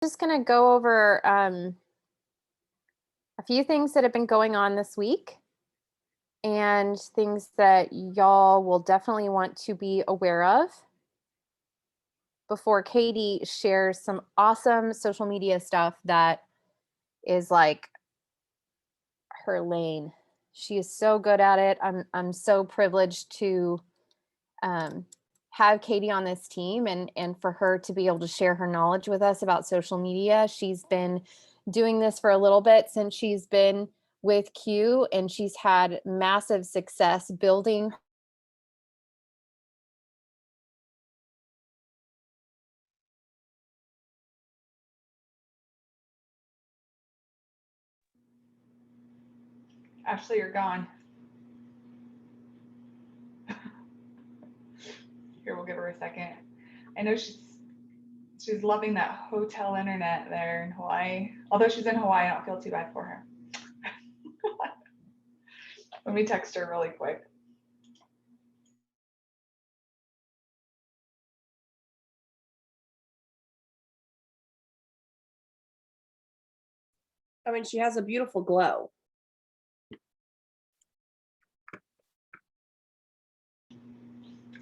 Just gonna go over a few things that have been going on this week and things that y'all will definitely want to be aware of before Katie shares some awesome social media stuff that is like her lane. She is so good at it. I'm so privileged to um, have Katie on this team and for her to be able to share her knowledge with us about social media. She's been doing this for a little bit since she's been with Q, and she's had massive success building. Ashley, you're gone. Here, we'll give her a second. I know she's loving that hotel internet there in Hawaii. Although she's in Hawaii, I don't feel too bad for her. Let me text her really quick. I mean, she has a beautiful glow.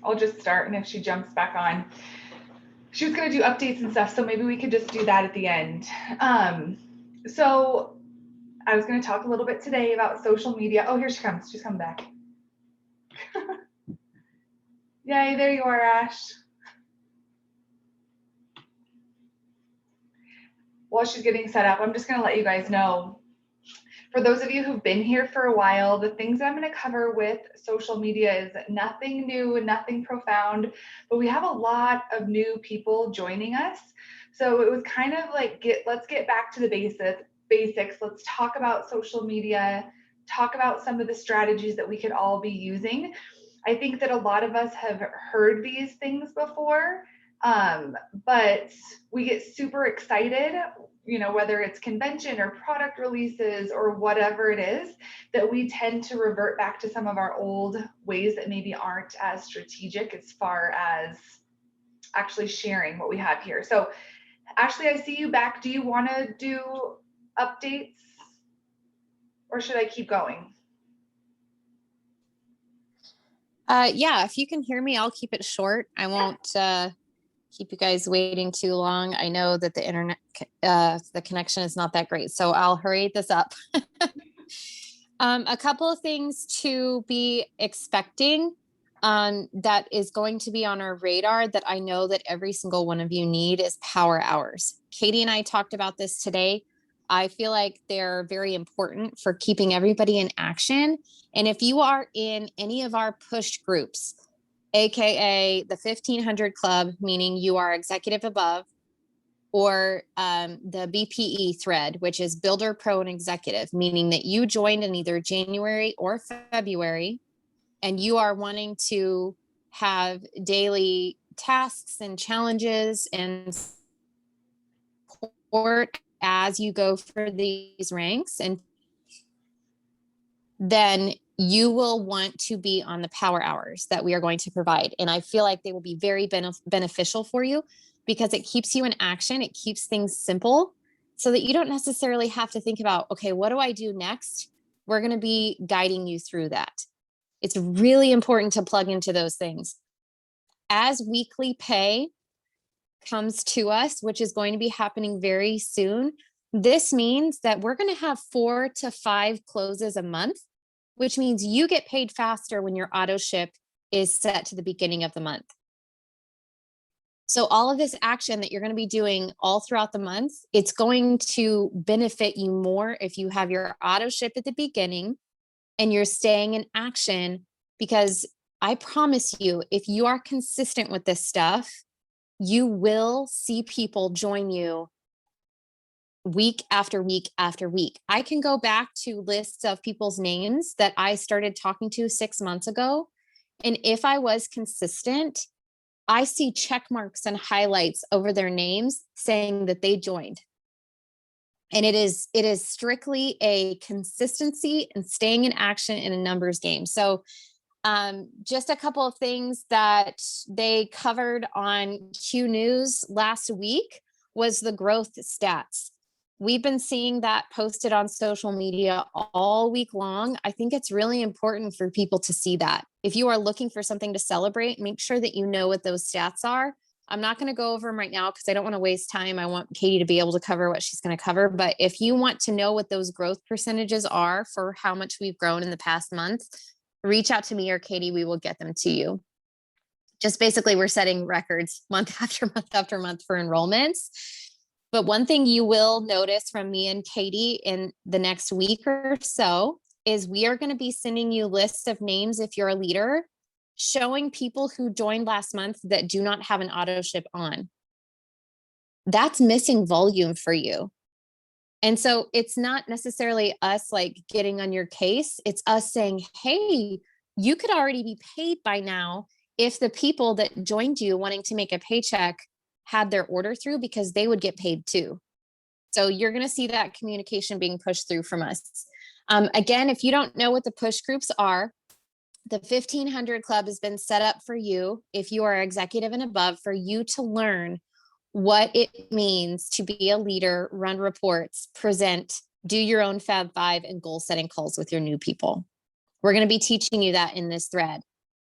I'll just start, and if she jumps back on, she was going to do updates and stuff, so maybe we could just do that at the end. So I was going to talk a little bit today about social media. Oh, here she comes. She's coming back. Yay, there you are, Ash. While she's getting set up, I'm just going to let you guys know, for those of you who've been here for a while, the things that I'm going to cover with social media is nothing new and nothing profound, but we have a lot of new people joining us. So it was kind of like, let's get back to the basics. Let's talk about social media, talk about some of the strategies that we could all be using. I think that a lot of us have heard these things before, but we get super excited, whether it's convention or product releases or whatever it is, that we tend to revert back to some of our old ways that maybe aren't as strategic as far as actually sharing what we have here. So Ashley, I see you back. Do you want to do updates, or should I keep going? Yeah, if you can hear me, I'll keep it short. I won't keep you guys waiting too long. I know that the internet, the connection is not that great, so I'll hurry this up. A couple of things to be expecting that is going to be on our radar that I know that every single one of you need is power hours. Katie and I talked about this today. I feel like they're very important for keeping everybody in action. And if you are in any of our push groups, AKA the 1500 Club, meaning you are executive above, or the BPE thread, which is Builder, Pro, and Executive, meaning that you joined in either January or February, and you are wanting to have daily tasks and challenges and support as you go for these ranks, and then you will want to be on the power hours that we are going to provide. And I feel like they will be very beneficial for you because it keeps you in action. It keeps things simple so that you don't necessarily have to think about, okay, what do I do next? We're going to be guiding you through that. It's really important to plug into those things. As weekly pay comes to us, which is going to be happening very soon, this means that we're going to have 4 to 5 closes a month, which means you get paid faster when your auto ship is set to the beginning of the month. So all of this action that you're going to be doing all throughout the month, it's going to benefit you more if you have your auto ship at the beginning and you're staying in action, because I promise you, if you are consistent with this stuff, you will see people join you week after week after week. I can go back to lists of people's names that I started talking to 6 months ago. And if I was consistent, I see check marks and highlights over their names saying that they joined. And it is strictly a consistency and staying in action in a numbers game. So just a couple of things that they covered on Q News last week was the growth stats. We've been seeing that posted on social media all week long. I think it's really important for people to see that. If you are looking for something to celebrate, make sure that you know what those stats are. I'm not going to go over them right now because I don't want to waste time. I want Katie to be able to cover what she's going to cover. But if you want to know what those growth percentages are for how much we've grown in the past month, reach out to me or Katie. We will get them to you. Just basically, we're setting records month after month after month for enrollments. But one thing you will notice from me and Katie in the next week or so is we are going to be sending you lists of names if you're a leader, showing people who joined last month that do not have an auto ship on. That's missing volume for you. And so it's not necessarily us like getting on your case. It's us saying, hey, you could already be paid by now if the people that joined you wanting to make a paycheck had their order through, because they would get paid too. So you're going to see that communication being pushed through from us. Again, if you don't know what the push groups are, the 1500 Club has been set up for you, if you are executive and above, for you to learn what it means to be a leader, run reports, present, do your own Fab Five, and goal setting calls with your new people. We're going to be teaching you that in this thread.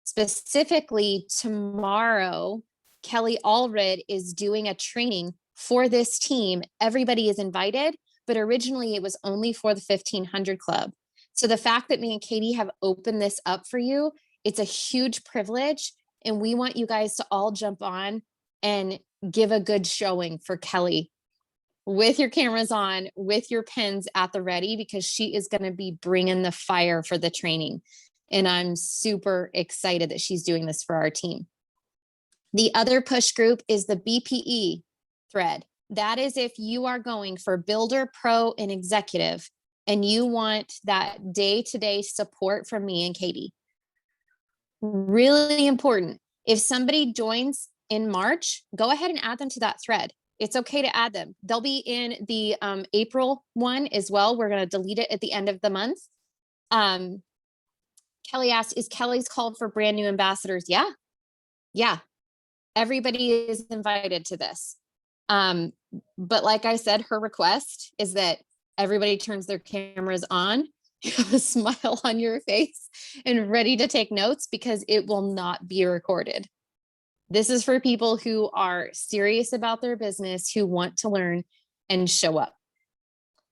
Specifically tomorrow, Kelly Allred is doing a training for this team. Everybody is invited, but originally it was only for the 1500 Club. So the fact that me and Katie have opened this up for you, it's a huge privilege. And we want you guys to all jump on and give a good showing for Kelly with your cameras on, with your pens at the ready, because she is going to be bringing the fire for the training. And I'm super excited that she's doing this for our team. The other push group is the BPE thread. That is if you are going for builder, pro, and executive, and you want that day-to-day support from me and Katie. Really important. If somebody joins in March, go ahead and add them to that thread. It's okay to add them. They'll be in the April one as well. We're going to delete it at the end of the month. Kelly asked, is Kelly's called for brand new ambassadors? Yeah. Yeah. Everybody is invited to this. But like I said, her request is that everybody turns their cameras on, you have a smile on your face, and ready to take notes, because it will not be recorded. This is for people who are serious about their business, who want to learn and show up.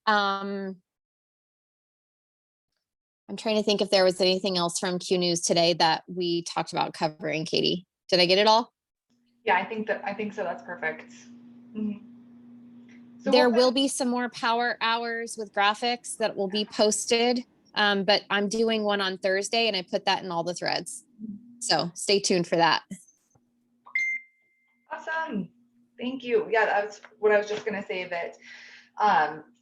I'm trying to think if there was anything else from Q News today that we talked about covering, Katie. Did I get it all? Yeah, I think so. That's perfect. Mm-hmm. So there will be some more power hours with graphics that will be posted. But I'm doing one on Thursday, and I put that in all the threads. So stay tuned for that. Awesome. Thank you. Yeah, that's what I was just going to say, that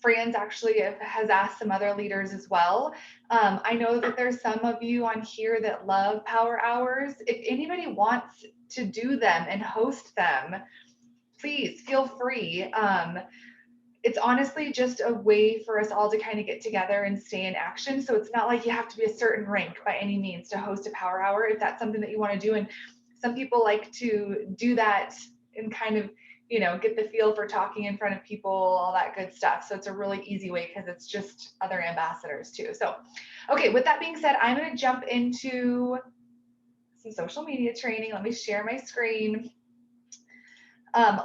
Franz actually has asked some other leaders as well. I know that there's some of you on here that love power hours. If anybody wants to do them and host them, please feel free. It's honestly just a way for us all to kind of get together and stay in action. So it's not like you have to be a certain rank by any means to host a power hour, if that's something that you want to do. And some people like to do that and kind of, you know, get the feel for talking in front of people, all that good stuff. So it's a really easy way, because it's just other ambassadors too. So, okay, with that being said, I'm going to jump into some social media training. Let me share my screen.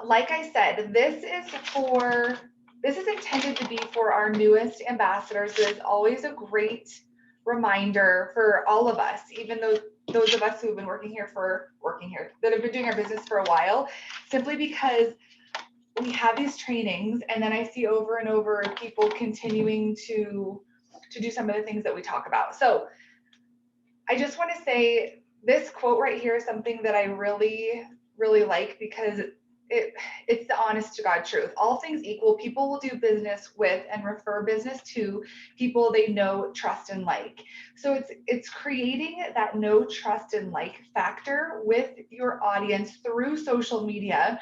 Like I said, this is intended to be for our newest ambassadors. It's always a great reminder for all of us, even though those of us who have been working here, that have been doing our business for a while, simply because we have these trainings, and then I see over and over people continuing to do some of the things that we talk about. So I just want to say this quote right here is something that I really, really like, because it's the honest to God truth. All things equal, people will do business with and refer business to people they know, trust, and like. So it's creating that know, trust, and like factor with your audience through social media,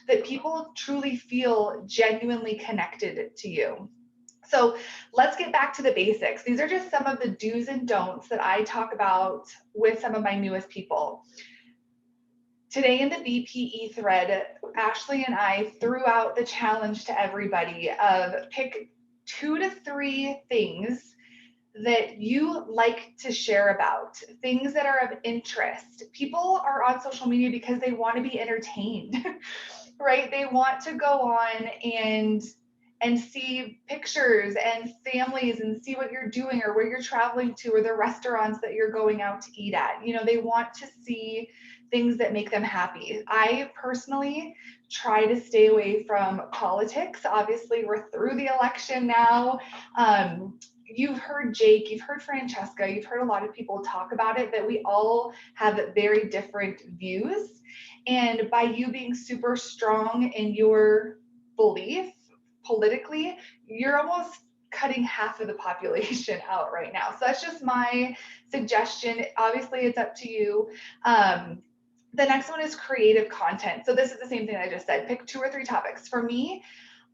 that people truly feel genuinely connected to you. So let's get back to the basics. These are just some of the do's and don'ts that I talk about with some of my newest people. today in the BPE thread, Ashley and I threw out the challenge to everybody of pick 2 to 3 things that you like to share about, things that are of interest. People are on social media because they want to be entertained, right? They want to go on and see pictures and families and see what you're doing or where you're traveling to or the restaurants that you're going out to eat at. You know, they want to see things that make them happy. I personally try to stay away from politics. Obviously, we're through the election now. You've heard Jake, you've heard Francesca, you've heard a lot of people talk about it, that we all have very different views. And by you being super strong in your belief politically, you're almost cutting half of the population out right now. So that's just my suggestion. Obviously, it's up to you. The next one is creative content. So this is the same thing I just said. Pick 2 or 3 topics. For me,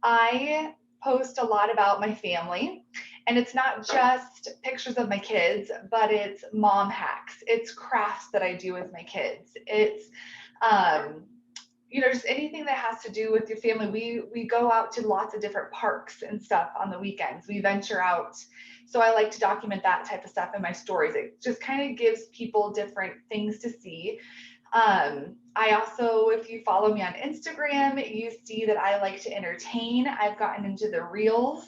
I post a lot about my family, and it's not just pictures of my kids, but it's mom hacks, it's crafts that I do with my kids, it's you know, just anything that has to do with your family. We go out to lots of different parks and stuff on the weekends. We venture out. So I like to document that type of stuff in my stories. It just kind of gives people different things to see. I also, if you follow me on Instagram, you see that I like to entertain. I've gotten into the reels.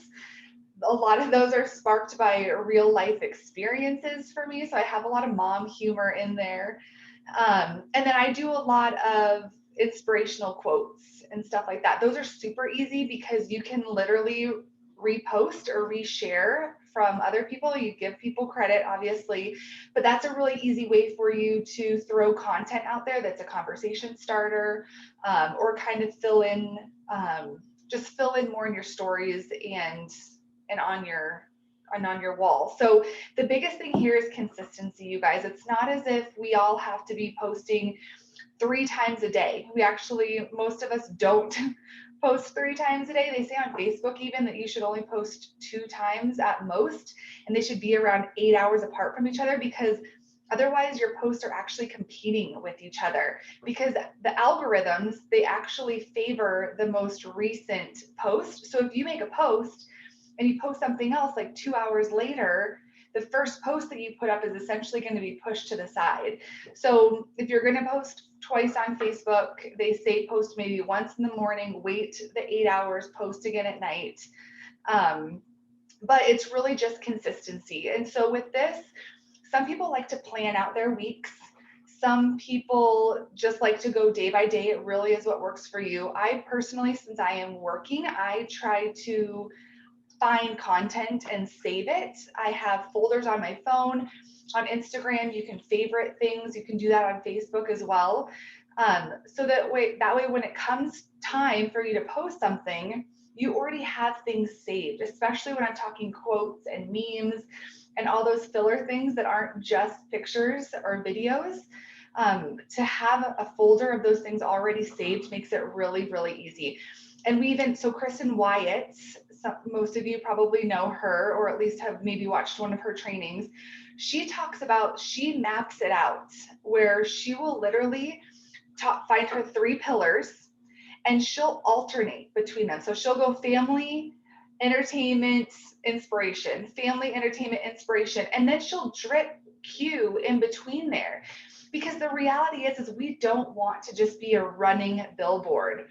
A lot of those are sparked by real life experiences for me. So I have a lot of mom humor in there. And then I do a lot of inspirational quotes and stuff like that. Those are super easy because you can literally repost or reshare from other people. You give people credit, obviously, but that's a really easy way for you to throw content out there that's a conversation starter, or kind of fill in, just fill in more in your stories and on your wall. So the biggest thing here is consistency, you guys. It's not as if we all have to be posting 3 times a day. We actually, most of us don't post 3 times a day. They say on Facebook even that you should only post 2 times at most, and they should be around 8 hours apart from each other, because otherwise your posts are actually competing with each other, because the algorithms, they actually favor the most recent post. So if you make a post and you post something else like 2 hours later, the first post that you put up is essentially going to be pushed to the side. So if you're going to post twice on Facebook, they say post maybe once in the morning, wait the 8 hours, post again at night. But it's really just consistency. And so with this, some people like to plan out their weeks. Some people just like to go day by day. It really is what works for you. I personally, since I am working, I try to find content and save it. I have folders on my phone. On Instagram, you can favorite things. You can do that on Facebook as well. So that way when it comes time for you to post something, you already have things saved, especially when I'm talking quotes and memes and all those filler things that aren't just pictures or videos. To have a folder of those things already saved makes it really, really easy. And so Kristen Wyatt, most of you probably know her, or at least have maybe watched one of her trainings. She maps it out where she will literally find her 3 pillars and she'll alternate between them. So she'll go family, entertainment, inspiration, family, entertainment, inspiration, and then she'll drip cue in between there. Because the reality is we don't want to just be a running billboard,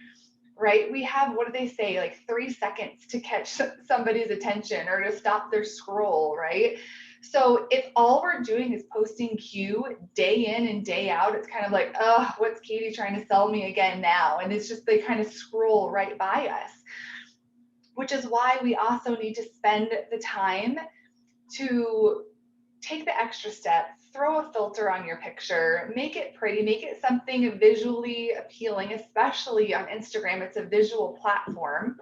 right? We have, what do they say, like 3 seconds to catch somebody's attention or to stop their scroll, right? So if all we're doing is posting cue day in and day out, it's kind of like, oh, what's Katie trying to sell me again now? And it's just, they kind of scroll right by us, which is why we also need to spend the time to take the extra step, throw a filter on your picture, make it pretty, make it something visually appealing, especially on Instagram. It's a visual platform.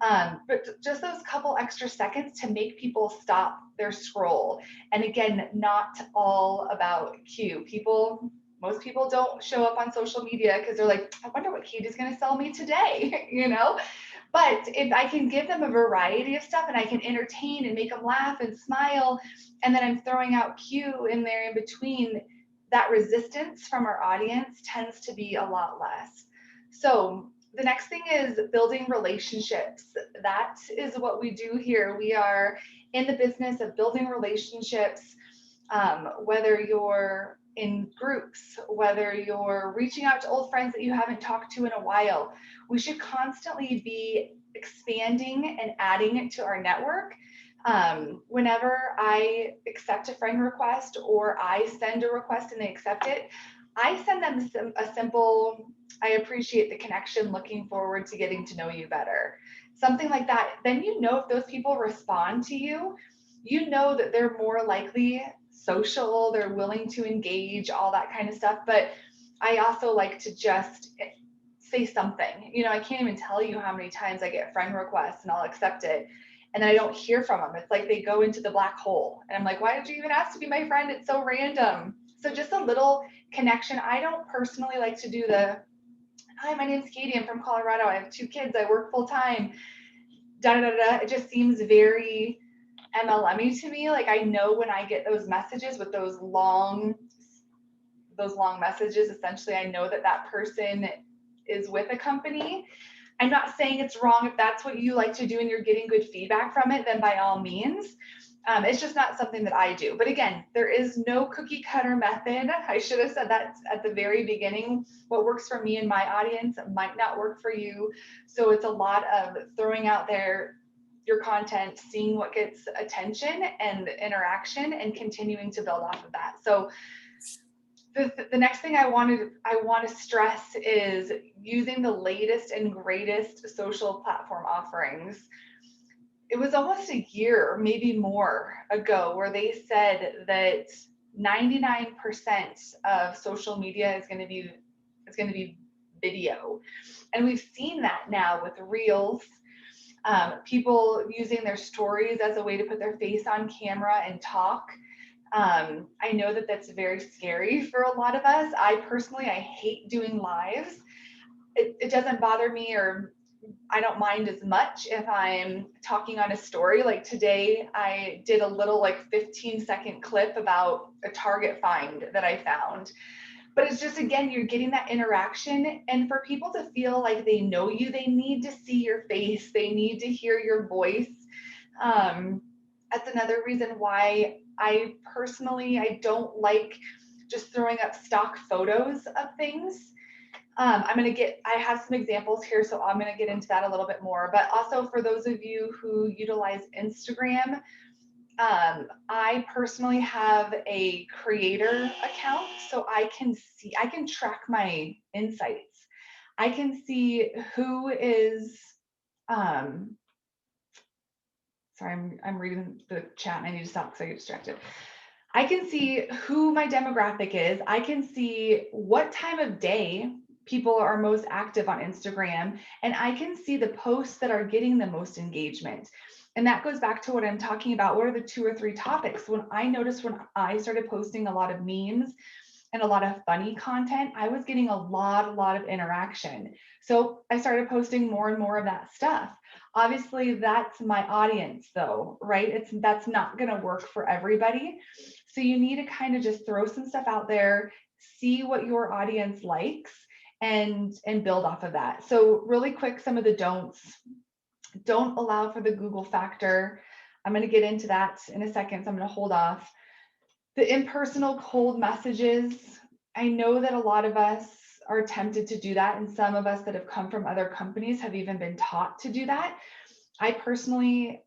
But just those couple extra seconds to make people stop their scroll. And again, not all about cue. Most people don't show up on social media because they're like, I wonder what Katie's going to sell me today, you know? But if I can give them a variety of stuff and I can entertain and make them laugh and smile, and then I'm throwing out cue in there in between, that resistance from our audience tends to be a lot less. So the next thing is building relationships. That is what we do here. We are in the business of building relationships, whether you're in groups, whether you're reaching out to old friends that you haven't talked to in a while. We should constantly be expanding and adding it to our network. Whenever I accept a friend request or I send a request and they accept it, I send them a simple, I appreciate the connection, looking forward to getting to know you better. Something like that. Then you know if those people respond to you, you know that they're more likely social, they're willing to engage, all that kind of stuff. But I also like to just say something. You know, I can't even tell you how many times I get friend requests and I'll accept it, and then I don't hear from them. It's like they go into the black hole. And I'm like, why did you even ask to be my friend? It's so random. So just a little connection. I don't personally like to do the, hi, my name's Katie, I'm from Colorado, I have 2 kids, I work full time, da da da da. It just seems very MLM-y to me. Like, I know when I get those messages with those long messages, essentially I know that that person is with a company. I'm not saying it's wrong. If that's what you like to do and you're getting good feedback from it, then by all means. It's just not something that I do. But again, there is no cookie cutter method. I should have said that at the very beginning. What works for me and my audience might not work for you. So it's a lot of throwing out there your content, seeing what gets attention and interaction, and continuing to build off of that. So the next thing I want to stress is using the latest and greatest social platform offerings. It was almost a year, maybe more ago, where they said that 99% of social media is going to be video, and we've seen that now with Reels. People using their stories as a way to put their face on camera and talk. I know that that's very scary for a lot of us. I hate doing lives. It doesn't bother me, or I don't mind as much if I'm talking on a story. Like today, I did a little 15-second clip about a Target find that I found. But it's just, again, you're getting that interaction. And for people to feel like they know you, they need to see your face. They need to hear your voice. That's another reason why I don't like just throwing up stock photos of things. I have some examples here, so I'm going to get into that a little bit more. But also for those of you who utilize Instagram, I personally have a creator account, so I can track my insights. I can see who is, sorry, I'm reading the chat and I need to stop because I get distracted. I can see who my demographic is. I can see what time of day people are most active on Instagram, and I can see the posts that are getting the most engagement. And that goes back to what I'm talking about. What are the 2 or 3 topics? When I started posting a lot of memes and a lot of funny content, I was getting a lot of interaction. So I started posting more and more of that stuff. Obviously, that's my audience though, right? That's not going to work for everybody. So you need to kind of just throw some stuff out there, see what your audience likes, and build off of that. So really quick, some of the don'ts. Don't allow for the Google factor. I'm going to get into that in a second, so I'm going to hold off. The impersonal cold messages. I know that a lot of us are tempted to do that, and some of us that have come from other companies have even been taught to do that. I personally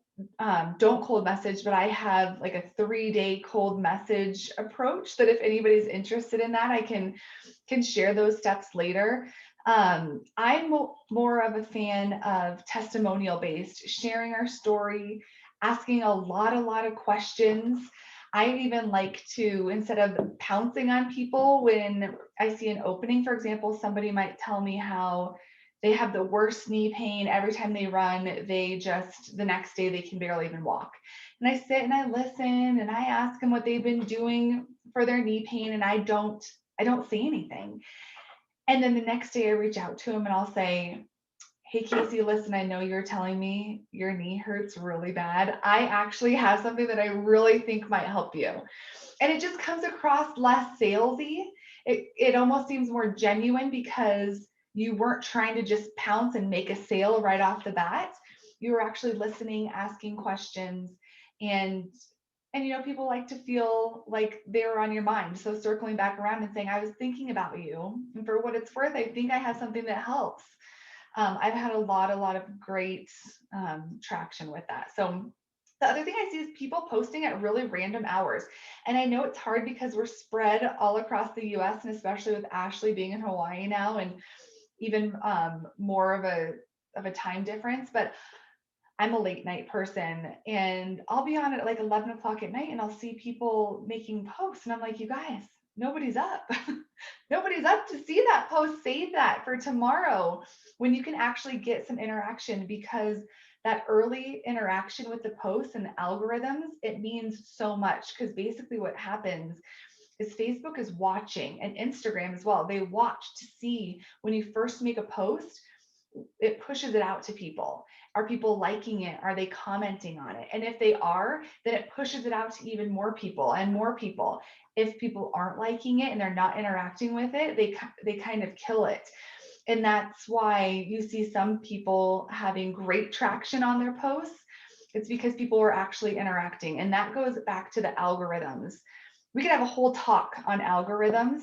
don't cold message, but I have like a 3-day cold message approach that if anybody's interested in that, I can share those steps later. I'm more of a fan of testimonial based, sharing our story, asking a lot of questions. I even like to, instead of pouncing on people when I see an opening, for example, somebody might tell me how they have the worst knee pain every time they run. The next day they can barely even walk. And I sit and I listen and I ask them what they've been doing for their knee pain, and I don't say anything. And then the next day I reach out to them and I'll say, hey, Casey, listen, I know you're telling me your knee hurts really bad. I actually have something that I really think might help you. And it just comes across less salesy. It almost seems more genuine because you weren't trying to just pounce and make a sale right off the bat. You were actually listening, asking questions, and people like to feel like they were on your mind. So circling back around and saying, I was thinking about you, and for what it's worth, I think I have something that helps. I've had a lot of great traction with that. So the other thing I see is people posting at really random hours. And I know it's hard because we're spread all across the US, and especially with Ashley being in Hawaii now, and even more of a time difference. But I'm a late night person, and I'll be on at like 11 o'clock at night, and I'll see people making posts, and I'm like, you guys, nobody's up. Nobody's up to see that post. Save that for tomorrow when you can actually get some interaction, because that early interaction with the posts and the algorithms, it means so much. Because basically what happens is Facebook is watching, and Instagram as well. They watch to see when you first make a post, it pushes it out to people. Are people liking it? Are they commenting on it? And if they are, then it pushes it out to even more people and more people. If people aren't liking it and they're not interacting with it, they kind of kill it. And that's why you see some people having great traction on their posts. It's because people are actually interacting. And that goes back to the algorithms. We could have a whole talk on algorithms,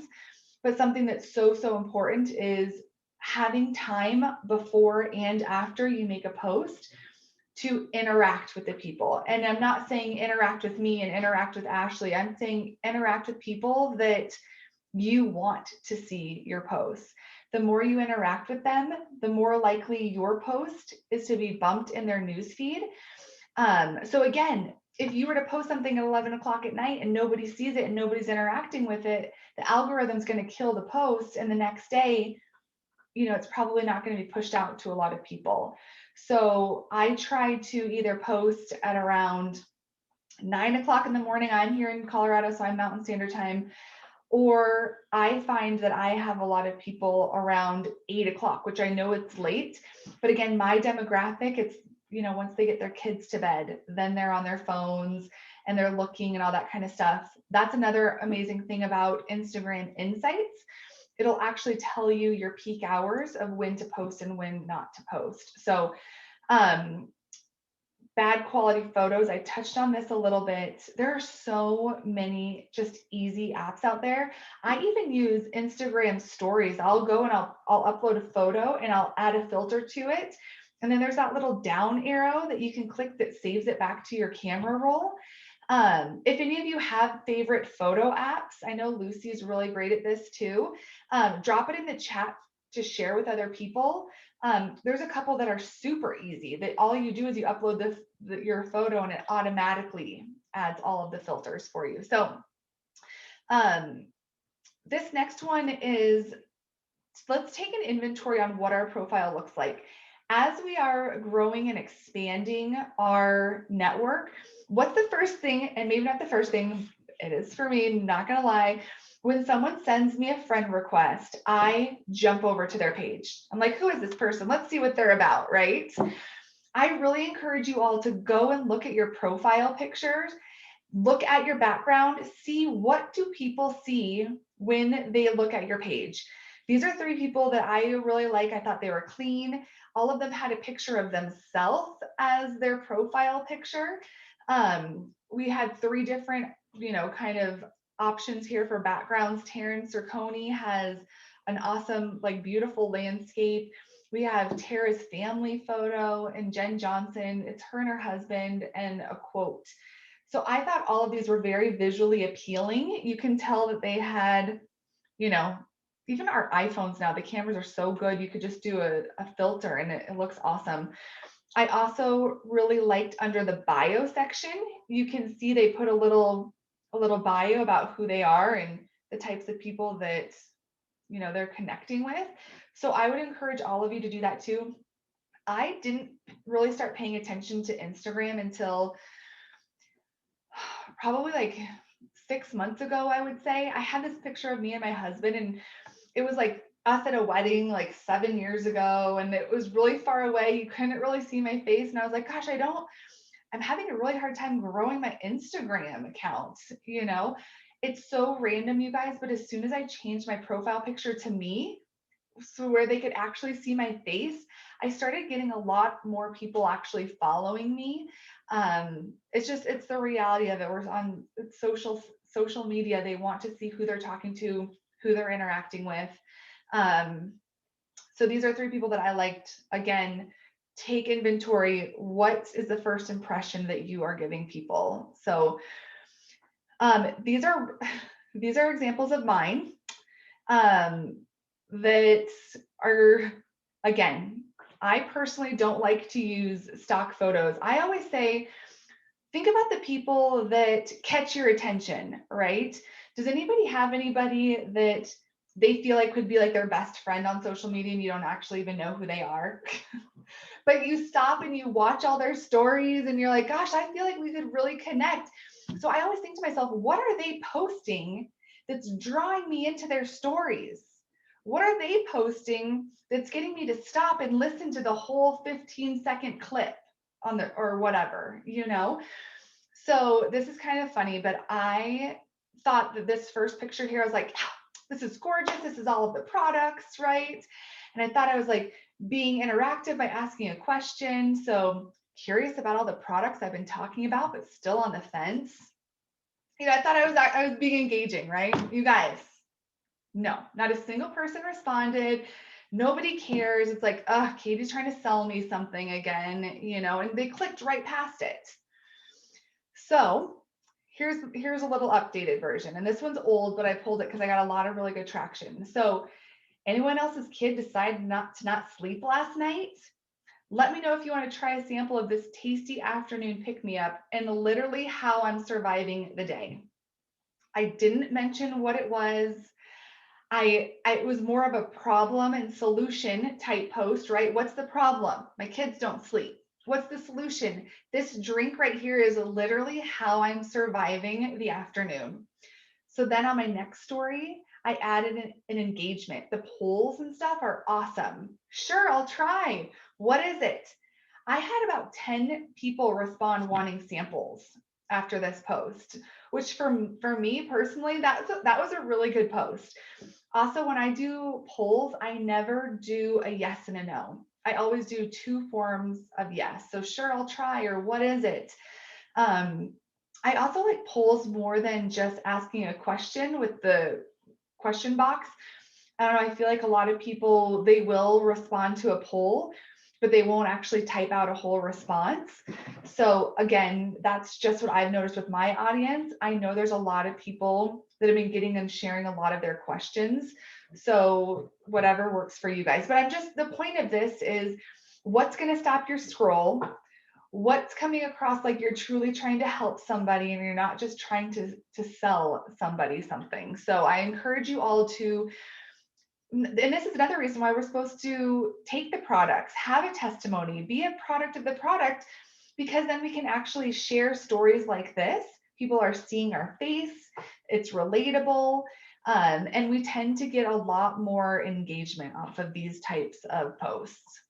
but something that's so important is having time before and after you make a post to interact with the people. And I'm not saying interact with me and interact with Ashley. I'm saying interact with people that you want to see your posts. The more you interact with them, the more likely your post is to be bumped in their newsfeed. So again, if you were to post something at 11 o'clock at night and nobody sees it and nobody's interacting with it, the algorithm's going to kill the post. And the next day, it's probably not going to be pushed out to a lot of people. So I try to either post at around 9 o'clock in the morning. I'm here in Colorado, so I'm Mountain Standard Time. Or I find that I have a lot of people around 8 o'clock, which I know it's late. But again, my demographic, it's, once they get their kids to bed, then they're on their phones and they're looking and all that kind of stuff. That's another amazing thing about Instagram Insights. It'll actually tell you your peak hours of when to post and when not to post. So bad quality photos, I touched on this a little bit. There are so many just easy apps out there. I even use Instagram stories. I'll go and I'll upload a photo and I'll add a filter to it. And then there's that little down arrow that you can click that saves it back to your camera roll. If any of you have favorite photo apps, I know Lucy's really great at this too. Drop it in the chat to share with other people. There's a couple that are super easy that all you do is you upload your photo and it automatically adds all of the filters for you. So this next one is, let's take an inventory on what our profile looks like. As we are growing and expanding our network, what's the first thing, and maybe not the first thing, it is for me, not gonna lie, when someone sends me a friend request, I jump over to their page. I'm like, who is this person? Let's see what they're about, right? I really encourage you all to go and look at your profile pictures, look at your background, see what do people see when they look at your page. These are 3 people that I really like. I thought they were clean. All of them had a picture of themselves as their profile picture. We had 3 different, kind of options here for backgrounds. Taryn Cerconi has an awesome, like beautiful landscape. We have Tara's family photo, and Jen Johnson, it's her and her husband, and a quote. So I thought all of these were very visually appealing. You can tell that they had, even our iPhones now, the cameras are so good. You could just do a filter and it looks awesome. I also really liked under the bio section, you can see they put a little bio about who they are and the types of people that, they're connecting with. So I would encourage all of you to do that too. I didn't really start paying attention to Instagram until probably like 6 months ago, I would say. I had this picture of me and my husband, and it was like us at a wedding like 7 years ago, and it was really far away. You couldn't really see my face. And I was like, gosh, I'm having a really hard time growing my Instagram account. It's so random, you guys. But as soon as I changed my profile picture to me, so where they could actually see my face, I started getting a lot more people actually following me. It's the reality of it. We're on social media. They want to see who they're talking to, who they're interacting with. So these are 3 people that I liked. Again, take inventory. What is the first impression that you are giving people? So these are examples of mine that are, again, I personally don't like to use stock photos. I always say, think about the people that catch your attention, right? Does anybody have anybody that they feel like could be like their best friend on social media and you don't actually even know who they are? But you stop and you watch all their stories and you're like, gosh, I feel like we could really connect. So I always think to myself, what are they posting that's drawing me into their stories? What are they posting that's getting me to stop and listen to the whole 15-second clip on the or whatever, So this is kind of funny, but I thought that this first picture here, I was like, this is gorgeous. This is all of the products, right? And I thought I was like being interactive by asking a question. So curious about all the products I've been talking about, but still on the fence. I thought I was being engaging, right? You guys, no, not a single person responded. Nobody cares. It's like, Katie's trying to sell me something again, and they clicked right past it. So here's a little updated version. And this one's old, but I pulled it because I got a lot of really good traction. So anyone else's kid decided not to sleep last night? Let me know if you want to try a sample of this tasty afternoon pick-me-up and literally how I'm surviving the day. I didn't mention what it was. It was more of a problem and solution type post, right? What's the problem? My kids don't sleep. What's the solution? This drink right here is literally how I'm surviving the afternoon. So then on my next story, I added an engagement. The polls and stuff are awesome. Sure, I'll try. What is it? I had about 10 people respond wanting samples after this post, which for me personally, that was a really good post. Also, when I do polls, I never do a yes and a no. I always do 2 forms of yes. So sure, I'll try, or what is it? I also like polls more than just asking a question with the question box. I don't know, I feel like a lot of people, they will respond to a poll, but they won't actually type out a whole response. So again, that's just what I've noticed with my audience. I know there's a lot of people that have been getting and sharing a lot of their questions. So whatever works for you guys. But the point of this is, what's going to stop your scroll? What's coming across like you're truly trying to help somebody and you're not just trying to sell somebody something. So I encourage you all to, and this is another reason why we're supposed to take the products, have a testimony, be a product of the product, because then we can actually share stories like this. People are seeing our face, it's relatable, and we tend to get a lot more engagement off of these types of posts.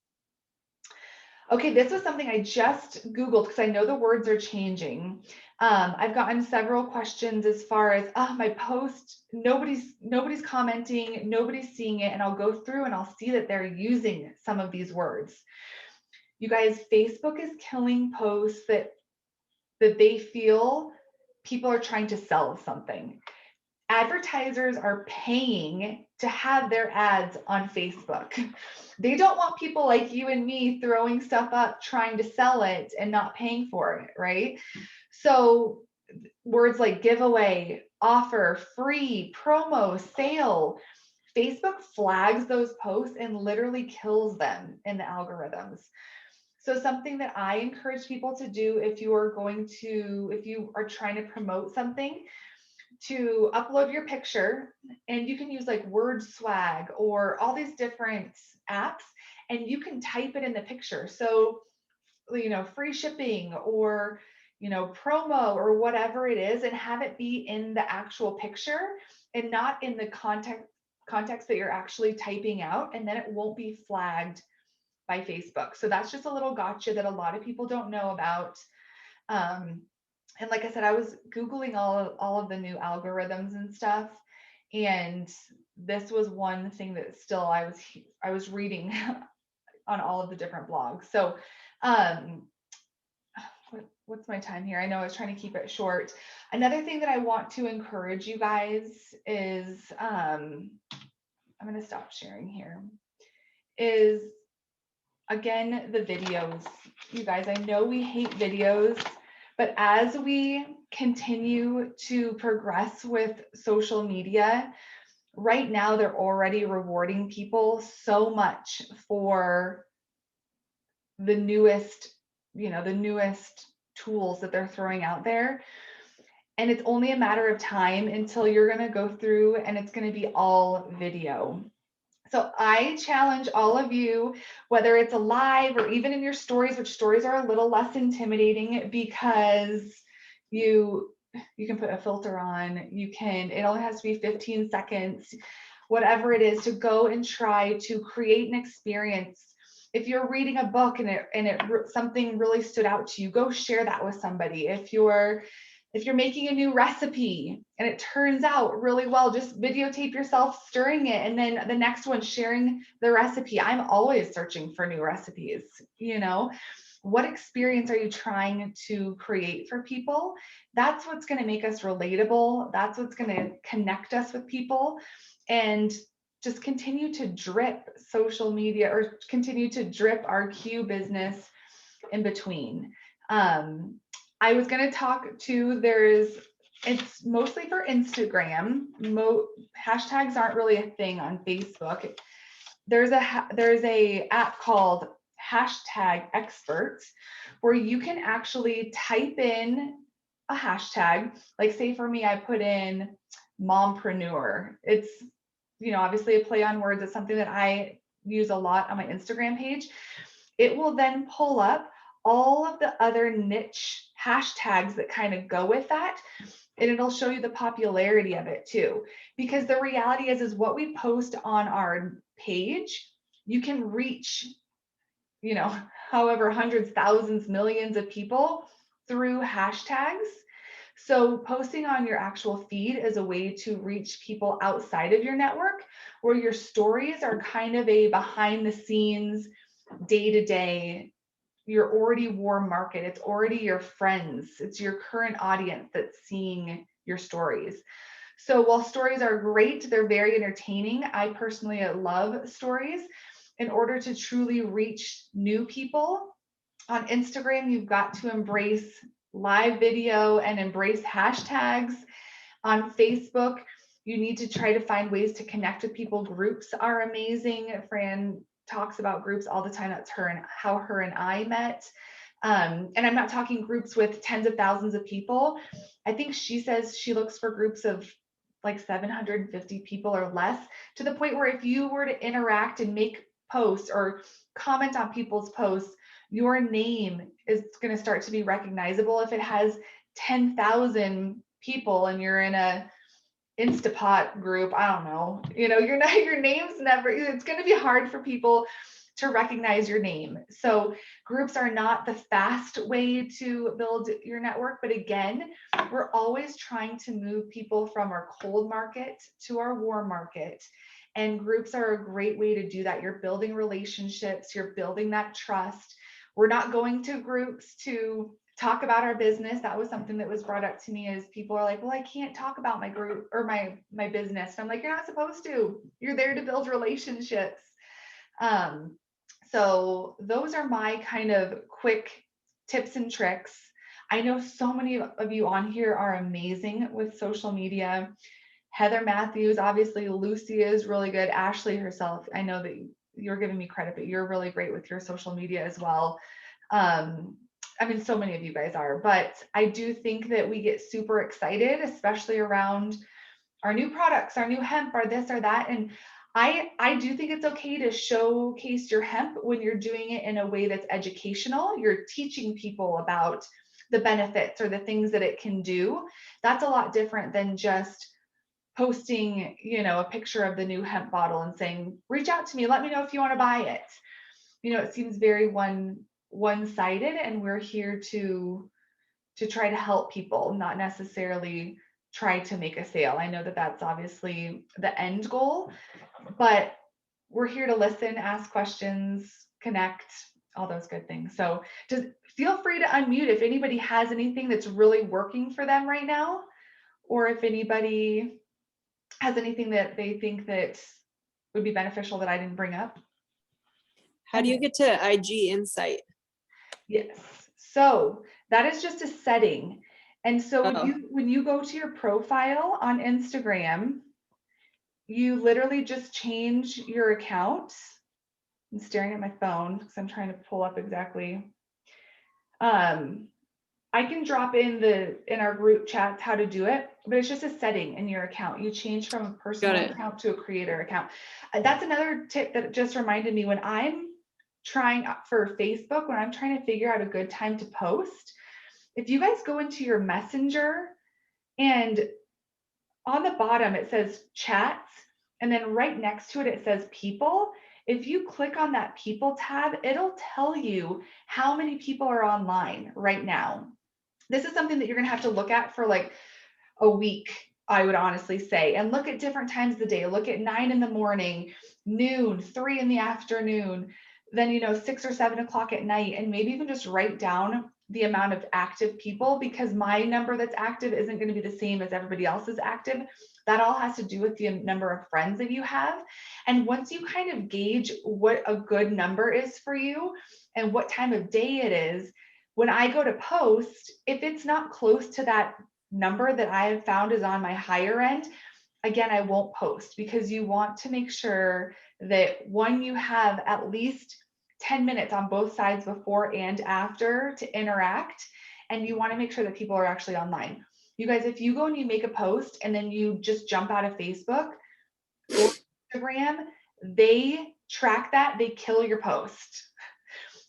Okay, this was something I just Googled because I know the words are changing. I've gotten several questions as far as, my post, nobody's commenting, nobody's seeing it, and I'll go through and I'll see that they're using some of these words. You guys, Facebook is killing posts that they feel people are trying to sell something. Advertisers are paying to have their ads on Facebook. They don't want people like you and me throwing stuff up, trying to sell it and not paying for it, right? So words like giveaway, offer, free, promo, sale, Facebook flags those posts and literally kills them in the algorithms. So something that I encourage people to do if you are trying to promote something, to upload your picture, and you can use like Word Swag or all these different apps, and you can type it in the picture. So, free shipping or, promo or whatever it is, and have it be in the actual picture and not in the context that you're actually typing out, and then it won't be flagged by Facebook. So that's just a little gotcha that a lot of people don't know about. And like I said, I was Googling all of the new algorithms and stuff. And this was one thing that still I was reading on all of the different blogs. So what's my time here? I know I was trying to keep it short. Another thing that I want to encourage you guys is, I'm going to stop sharing here, is again, the videos. You guys, I know we hate videos, but as we continue to progress with social media, right now they're already rewarding people so much for the newest, the newest tools that they're throwing out there. And it's only a matter of time until you're going to go through and it's going to be all video. So I challenge all of you, whether it's a live or even in your stories, which stories are a little less intimidating because you can put a filter on, it only has to be 15 seconds, whatever it is, to go and try to create an experience. If you're reading a book and something really stood out to you, go share that with somebody. If you're making a new recipe and it turns out really well, just videotape yourself stirring it, and then the next one sharing the recipe. I'm always searching for new recipes. What experience are you trying to create for people? That's what's going to make us relatable. That's what's going to connect us with people. And just continue to drip social media, or continue to drip our Q business in between. I was going to talk to, it's mostly for Instagram. Hashtags aren't really a thing on Facebook. There's a app called Hashtag Experts where you can actually type in a hashtag. Like, say for me, I put in mompreneur. It's, obviously a play on words. It's something that I use a lot on my Instagram page. It will then pull up all of the other niche hashtags that kind of go with that. And it'll show you the popularity of it too. Because the reality is what we post on our page, you can reach, however, hundreds, thousands, millions of people through hashtags. So posting on your actual feed is a way to reach people outside of your network, where your stories are kind of a behind the scenes, day-to-day. You're already warm market. It's already your friends. It's your current audience that's seeing your stories. So while stories are great, they're very entertaining. I personally love stories. In order to truly reach new people on Instagram, you've got to embrace live video and embrace hashtags. On Facebook, you need to try to find ways to connect with people. Groups are amazing. Fran talks about groups all the time. That's how her and I met. And I'm not talking groups with tens of thousands of people. I think she says she looks for groups of like 750 people or less, to the point where if you were to interact and make posts or comment on people's posts, your name is going to start to be recognizable. If it has 10,000 people and you're in a Instapot group, I don't know, your name's never, it's going to be hard for people to recognize your name. So groups are not the fast way to build your network. But again, we're always trying to move people from our cold market to our warm market. And groups are a great way to do that. You're building relationships, you're building that trust. We're not going to groups to talk about our business. That was something that was brought up to me, is people are like, well, I can't talk about my group or my business. And I'm like, you're not supposed to. You're there to build relationships. So those are my kind of quick tips and tricks. I know so many of you on here are amazing with social media. Heather Matthews, obviously, Lucy is really good. Ashley herself, I know that you're giving me credit, but you're really great with your social media as well. So many of you guys are, but I do think that we get super excited, especially around our new products, our new hemp, or this or that. And I do think it's okay to showcase your hemp when you're doing it in a way that's educational. You're teaching people about the benefits or the things that it can do. That's a lot different than just posting, a picture of the new hemp bottle and saying, reach out to me, let me know if you want to buy it. It seems very one-sided, and we're here to try to help people, not necessarily try to make a sale. I know that that's obviously the end goal, but we're here to listen, ask questions, connect, all those good things. So just feel free to unmute if anybody has anything that's really working for them right now, or if anybody has anything that they think that would be beneficial that I didn't bring up. How do you get to IG Insight? Yes. So that is just a setting. And so Oh. when you go to your profile on Instagram, you literally just change your account. I'm staring at my phone because I'm trying to pull up exactly. I can drop in our group chats how to do it, but it's just a setting in your account. You change from a personal account to a creator account. That's another tip that just reminded me when I'm trying for Facebook, when I'm trying to figure out a good time to post. If you guys go into your messenger and on the bottom it says chats, and then right next to it, it says people. If you click on that people tab, it'll tell you how many people are online right now. This is something that you're gonna have to look at for like a week, I would honestly say, and look at different times of the day. Look at 9 in the morning, noon, 3 in the afternoon, then 6 or 7 o'clock at night, and maybe even just write down the amount of active people, because my number that's active isn't going to be the same as everybody else's active. That all has to do with the number of friends that you have. And once you kind of gauge what a good number is for you and what time of day it is, when I go to post, if it's not close to that number that I have found is on my higher end, again, I won't post, because you want to make sure that one, you have at least 10 minutes on both sides before and after to interact. And you want to make sure that people are actually online. You guys, if you go and you make a post and then you just jump out of Facebook or Instagram, they track that, they kill your post.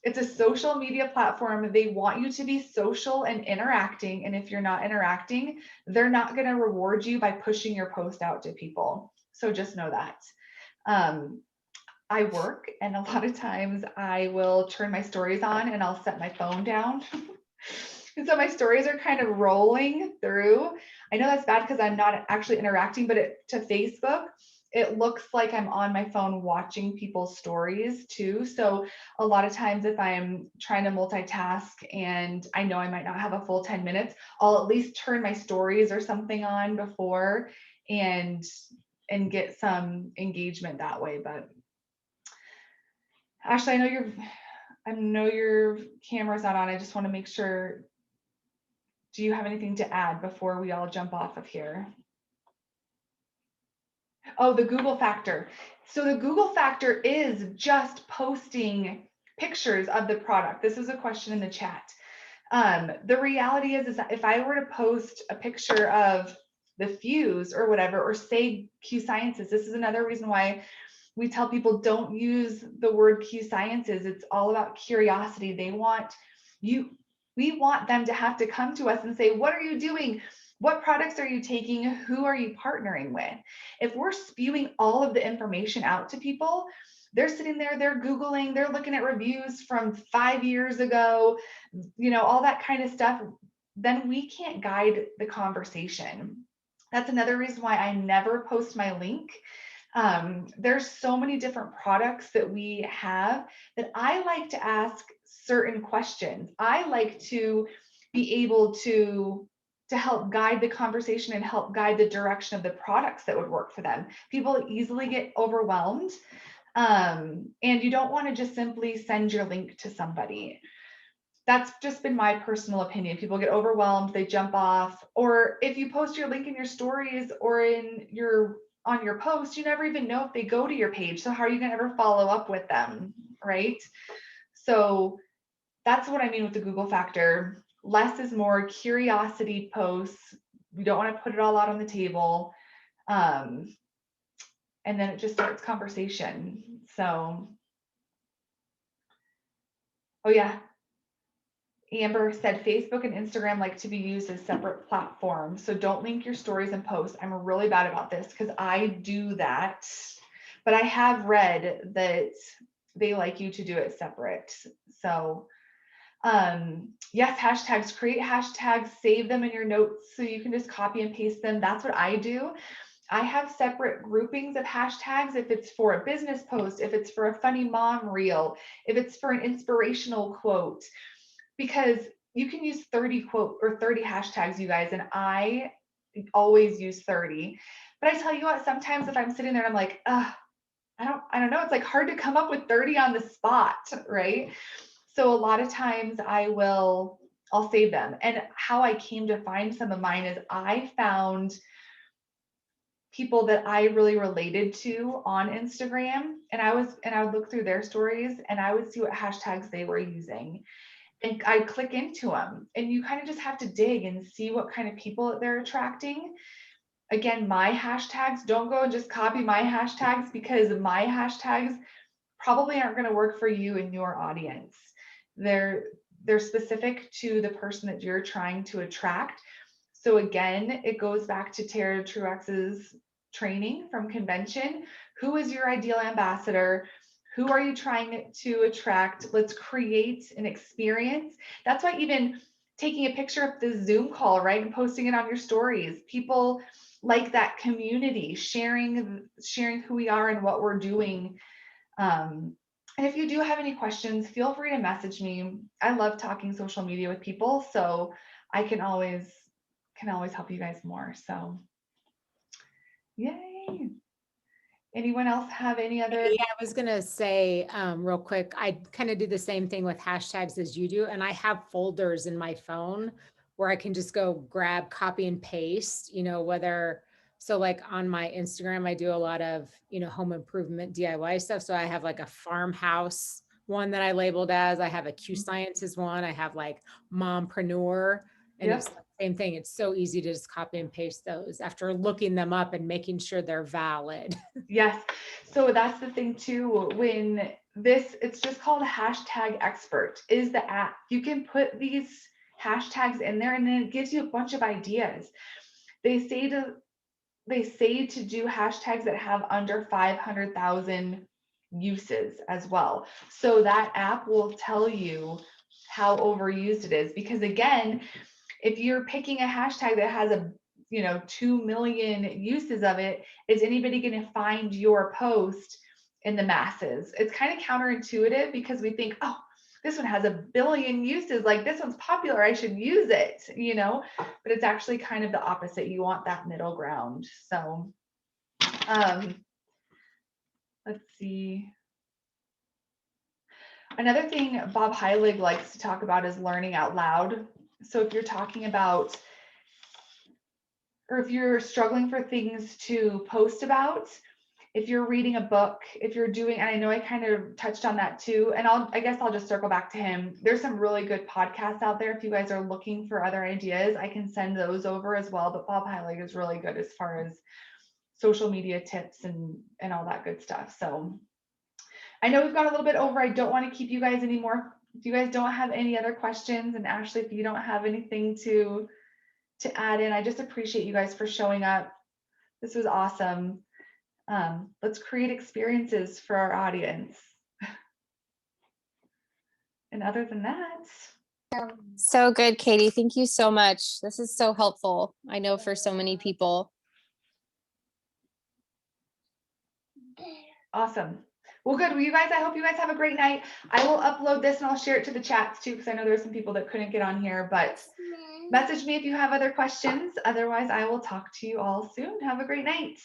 It's a social media platform. They want you to be social and interacting. And if you're not interacting, they're not going to reward you by pushing your post out to people. So just know that. I work, and a lot of times I will turn my stories on and I'll set my phone down. And so my stories are kind of rolling through. I know that's bad because I'm not actually interacting, but to Facebook, it looks like I'm on my phone watching people's stories too. So a lot of times if I'm trying to multitask and I know I might not have a full 10 minutes, I'll at least turn my stories or something on before and get some engagement that way. But Ashley, I know your camera's not on. I just want to make sure. Do you have anything to add before we all jump off of here? Oh, the Google factor. So the Google factor is just posting pictures of the product. This is a question in the chat. The reality is that if I were to post a picture of the Fuse or whatever, or say Q Sciences, this is another reason why we tell people don't use the word Q Sciences. It's all about curiosity. We want them to have to come to us and say, what are you doing? What products are you taking? Who are you partnering with? If we're spewing all of the information out to people, they're sitting there, they're Googling, they're looking at reviews from 5 years ago, all that kind of stuff, then we can't guide the conversation. That's another reason why I never post my link. There's so many different products that we have that I like to ask certain questions. I like to be able to help guide the conversation and help guide the direction of the products that would work for them. People easily get overwhelmed, and you don't want to just simply send your link to somebody. That's just been my personal opinion. People get overwhelmed, they jump off, or if you post your link in your stories or on your post, you never even know if they go to your page. So how are you going to ever follow up with them, right? So that's what I mean with the Google factor. Less is more. Curiosity posts. We don't want to put it all out on the table. And then it just starts conversation. So, oh yeah. Amber said Facebook and Instagram like to be used as separate platforms. So don't link your stories and posts. I'm really bad about this because I do that. But I have read that they like you to do it separate. So yes, hashtags, create hashtags, save them in your notes so you can just copy and paste them. That's what I do. I have separate groupings of hashtags if it's for a business post, if it's for a funny mom reel, if it's for an inspirational quote, because you can use 30 quote or 30 hashtags, you guys, and I always use 30. But I tell you what, sometimes if I'm sitting there and I'm like, I don't know, it's like hard to come up with 30 on the spot, right? So a lot of times I'll save them. And how I came to find some of mine is I found people that I really related to on Instagram, and I would look through their stories and I would see what hashtags they were using. And I click into them, and you kind of just have to dig and see what kind of people they're attracting. Again, my hashtags, don't go and just copy my hashtags, because my hashtags probably aren't going to work for you and your audience. They're specific to the person that you're trying to attract. So again, it goes back to Tara Truex's training from convention. Who is your ideal ambassador? Who are you trying to attract? Let's create an experience. That's why even taking a picture of the Zoom call, right, and posting it on your stories, people like that community, sharing who we are and what we're doing. And if you do have any questions, feel free to message me. I love talking social media with people, so I can always help you guys more. So yay. Anyone else have any other? Yeah, I was gonna say real quick, I kind of do the same thing with hashtags as you do, and I have folders in my phone where I can just go grab, copy and paste, whether, so like on my Instagram, I do a lot of, home improvement DIY stuff. So I have like a farmhouse one that I labeled as, I have a Q Sciences one, I have like mompreneur, and Yep. it's the same thing. It's so easy to just copy and paste those after looking them up and making sure they're valid. Yes. So that's the thing too. When it's just called hashtag expert is the app. You can put these hashtags in there and then it gives you a bunch of ideas. They say to do hashtags that have under 500,000 uses as well. So that app will tell you how overused it is. Because again, if you're picking a hashtag that has 2 million uses of it, is anybody going to find your post in the masses? It's kind of counterintuitive because we think, oh, this one has 1 billion uses, like this one's popular, I should use it, but it's actually kind of the opposite. You want that middle ground. So let's see. Another thing Bob Heilig likes to talk about is learning out loud. So if you're talking about, or if you're struggling for things to post about, if you're reading a book, if you're doing, and I know I kind of touched on that too, and I guess I'll just circle back to him. There's some really good podcasts out there. If you guys are looking for other ideas, I can send those over as well. But Bob Heilig is really good as far as social media tips and all that good stuff. So I know we've gone a little bit over. I don't want to keep you guys anymore. If you guys don't have any other questions, and Ashley, if you don't have anything to add in, I just appreciate you guys for showing up. This was awesome. Let's create experiences for our audience. And other than that, So good, Katie. Thank you so much. This is so helpful. I know for so many people. awesome. Well, good. Well, you guys, I hope you guys have a great night. I will upload this and I'll share it to the chats too, because I know there's some people that couldn't get on here, but message me if you have other questions. Otherwise, I will talk to you all soon. Have a great night.